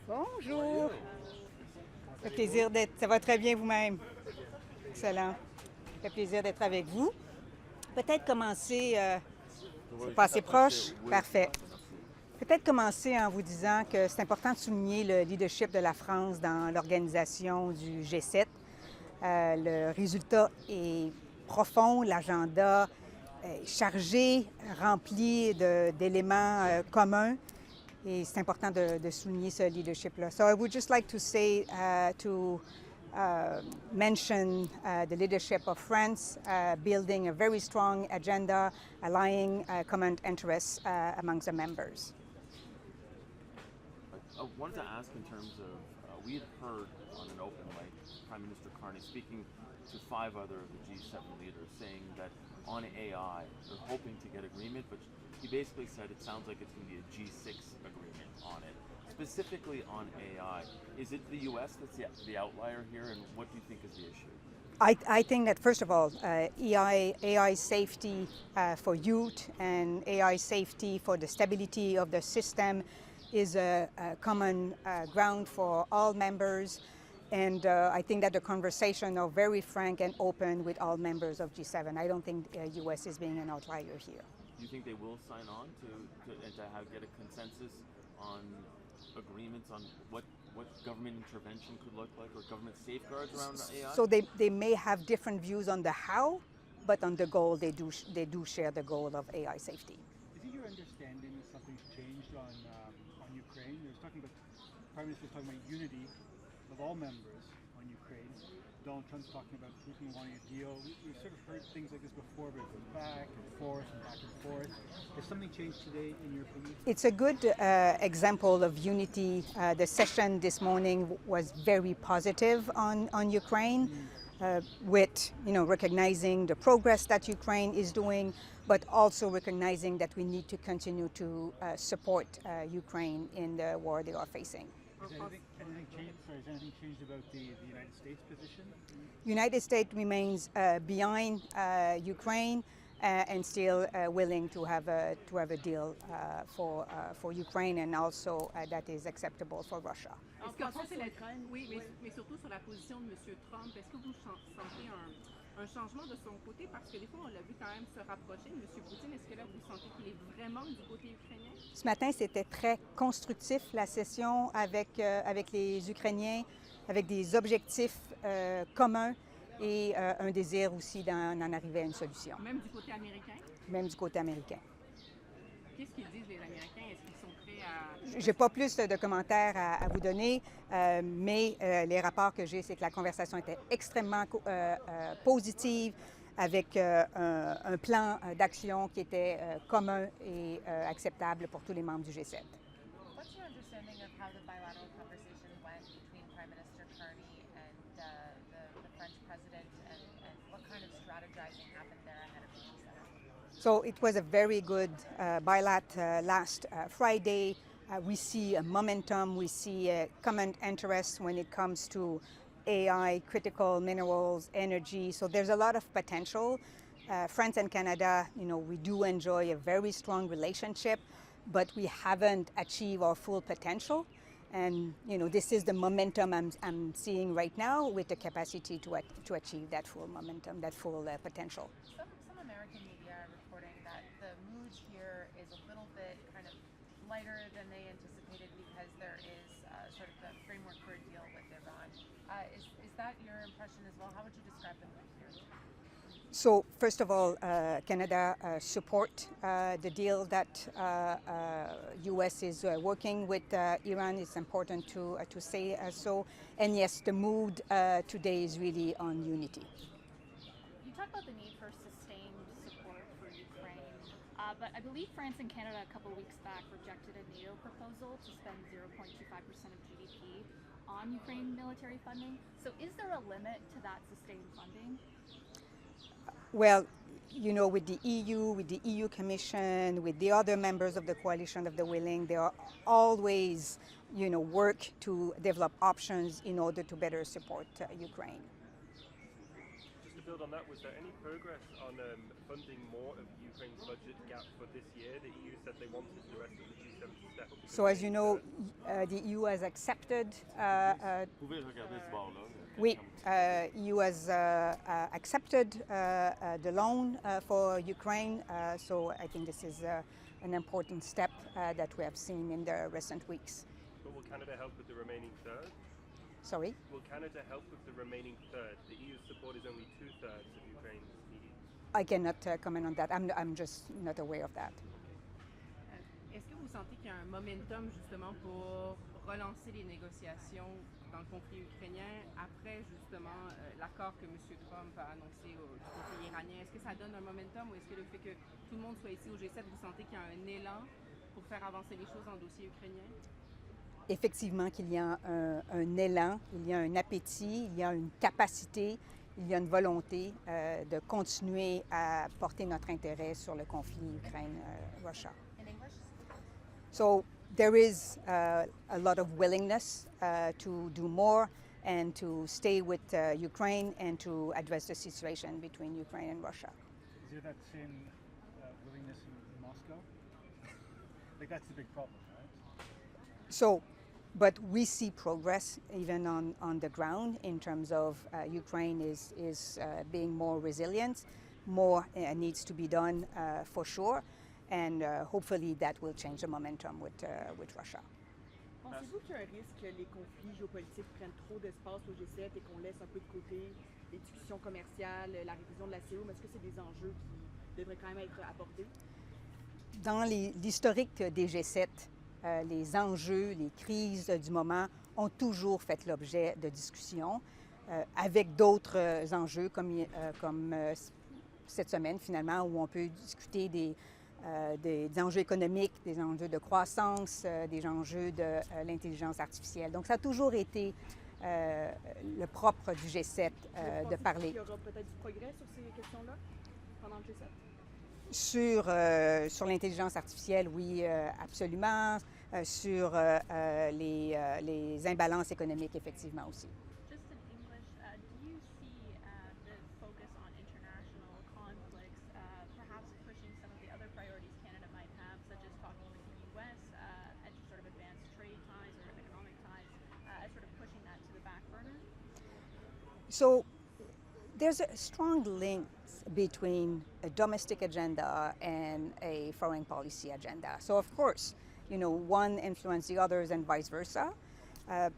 Bonjour. Ça fait plaisir d'être. Ça va très bien vous-même. Excellent. Ça fait plaisir d'être avec vous. Peut-être commencer. C'est pas assez proche. Parfait. Peut-être commencer en vous disant que c'est important de souligner le leadership de la France dans l'organisation du G7. Le résultat est profond, l'agenda est chargé, rempli d'éléments communs. Et c'est important de souligner ce leadership-là. So I would just like to say, mention the leadership of France, building a very strong agenda, aligning common interests amongst the members. I wanted to ask in terms of, we had heard on an open mic Prime Minister Carney speaking to 5 other of the G7 leaders saying that on AI, they're hoping to get agreement, but he basically said it sounds like it's going to be a G6 agreement on it. Specifically on AI, is it the US that's the outlier here, and what do you think is the issue? I think that, first of all, AI safety for youth and AI safety for the stability of the system is a common ground for all members. And I think that the conversation are very frank and open with all members of G7. I don't think the US is being an outlier here. Do you think they will sign on to get a consensus on agreements on what government intervention could look like, or government safeguards around AI? So they may have different views on the how, but on the goal, they do share the goal of AI safety. Is it your understanding something's changed on Ukraine? There's talking about Prime Minister's talking about unity of all members on Ukraine. Donald Trump's talking about Putin wanting a deal. We've sort of heard things like this before, but it goes back and forth and back and forth. Has something changed today in your opinion? It's a good example of unity. The session this morning was very positive on Ukraine, with recognizing the progress that Ukraine is doing, but also recognizing that we need to continue to support Ukraine in the war they are facing. Has anything changed about the United States position? United States remains behind Ukraine and still willing to have a deal for Ukraine, and also that is acceptable for Russia. Est-ce que c'est oui, mais surtout sur la position de M. Trump, est-ce que vous sentez un changement de son côté? Parce que des fois, on l'a vu quand même se rapprocher de M. Poutine. Est-ce que là, vous sentez qu'il est vraiment du côté ukrainien? Ce matin, c'était très constructif, la session avec les Ukrainiens, avec des objectifs communs et un désir aussi d'en arriver à une solution. Même du côté américain? Même du côté américain. Qu'est-ce qu'ils disent, les Américains? Est-ce qu'ils sont prêts à... Je n'ai pas plus de commentaires à vous donner, mais les rapports que j'ai, c'est que la conversation était extrêmement positive, avec un plan d'action qui était commun et acceptable pour tous les membres du G7. What's your understanding of how the bilateral conversation went between Prime Minister Carney and the French president, and what kind of strategizing happened there ahead of the G7? So it was a very good bilat last Friday. We see a momentum, we see a common interest when it comes to AI, critical minerals, energy. So there's a lot of potential. France and Canada, we do enjoy a very strong relationship, but we haven't achieved our full potential. And this is the momentum I'm seeing right now, with the capacity to achieve that full momentum, that full potential. Some American media are reporting that the mood here is a little bit kind of lighter than they anticipated because there is sort of the framework for a deal with Iran. Is that your impression as well? How would you describe the mood here? So first of all, Canada support the deal that U.S. is working with Iran. It's important to say so. And yes, the mood today is really on unity. You talk about the need for sustained support for Ukraine, but I believe France and Canada a couple of weeks back rejected a NATO proposal to spend 0.25% of GDP on Ukraine military funding. So is there a limit to that sustained funding? Well, with the EU Commission, with the other members of the Coalition of the Willing, they are always, work to develop options in order to better support Ukraine. Just to build on that, was there any progress on funding more of Ukraine's budget gap for this year? The EU said they wanted the rest of the G7 to step up. So as you know, the EU has accepted. Vous pouvez regarder ce bord-là. Oui, EU has accepted the loan for Ukraine. So I think this is an important step that we have seen in the recent weeks. But will Canada help with the remaining third? Sorry? Will Canada help with the remaining third? The EU's support is only 2/3 of Ukraine's need. I cannot comment on that. I'm just not aware of that. Est-ce que vous sentez qu'il y a un momentum justement pour relancer les négociations dans le conflit ukrainien après justement l'accord que M. Trump a annoncé du conflit iranien? Est-ce que ça donne un momentum ou est-ce que le fait que tout le monde soit ici au G7, vous sentez qu'il y a un élan pour faire avancer les choses dans le dossier ukrainien? Effectivement qu'il y a un élan, il y a un appétit, il y a une capacité, il y a une volonté de continuer à porter notre intérêt sur le conflit Ukraine-Russia. In English? So there is a lot of willingness to do more and to stay with Ukraine and to address the situation between Ukraine and Russia. Is there that same willingness in Moscow? Like that's the big problem, right? So, but we see progress even on the ground in terms of Ukraine is being more resilient. More needs to be done for sure, and hopefully that will change the momentum with Russia. Pensez-vous qu'il y a un risque que les conflits géopolitiques prennent trop d'espace au G7 et qu'on laisse un peu de côté les discussions commerciales, la révision de la CEOM? Est-ce que c'est des enjeux qui devraient quand même être abordés? Dans l'historique des G7, les enjeux, les crises du moment ont toujours fait l'objet de discussions avec d'autres enjeux comme cette semaine finalement où on peut discuter des enjeux économiques, des enjeux de croissance, des enjeux de l'intelligence artificielle. Donc ça a toujours été le propre du G7 de parler. Il y aura peut-être du progrès sur ces questions-là pendant le G7? Sur l'intelligence artificielle, oui, absolument. Sur les imbalances économiques, effectivement aussi. Just in English, do you see the focus on international conflicts perhaps pushing some of the other priorities Canada might have, such as talking with the U.S. And to sort of advance trade ties or economic ties, as sort of pushing that to the back burner? So there's a strong link between a domestic agenda and a foreign policy agenda. So of course, you know, one influences the others and vice versa. And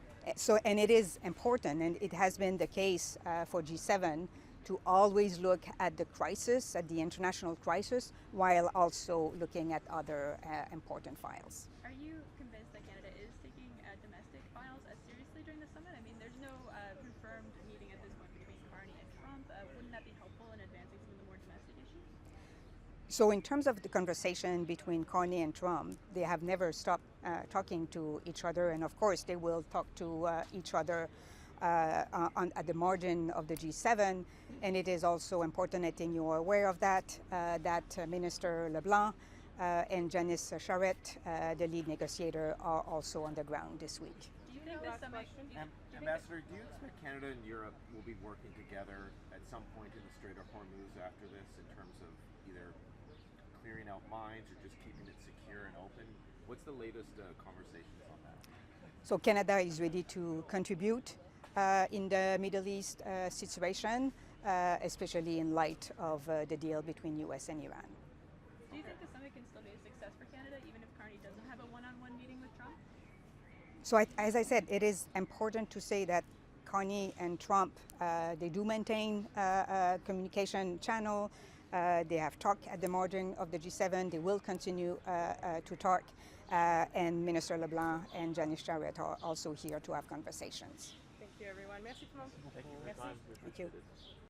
it is important, and it has been the case for G7 to always look at the crisis, at the international crisis, while also looking at other important files. Are you convinced that Canada is taking domestic files as seriously during the summit? I mean, there's no confirmed meeting at this point between Carney and Trump. Wouldn't that be helpful in advancing some of the more domestic issues? So in terms of the conversation between Carney and Trump, they have never stopped talking to each other, and of course they will talk to each other at the margin of the G7. And it is also important, I think you are aware of that, that Minister LeBlanc and Janice Charette, the lead negotiator, are also on the ground this week. Do you think this summit... Ambassador, do you expect Canada and Europe will be working together at some point in the Strait of Hormuz after this in terms of either clearing out mines or just keeping it secure and open? What's the latest conversations on that? So Canada is ready to contribute in the Middle East situation, especially in light of the deal between US and Iran. Do you think the summit can still be a success for Canada, even if Carney doesn't have a one-on-one meeting with Trump? So as I said, it is important to say that Carney and Trump, they do maintain a communication channel. They have talked at the margin of the G7. They will continue to talk. And Minister LeBlanc and Janice Charette are also here to have conversations. Thank you, everyone. Merci tout le monde. Thank you for your time. We Thank you. appreciate it.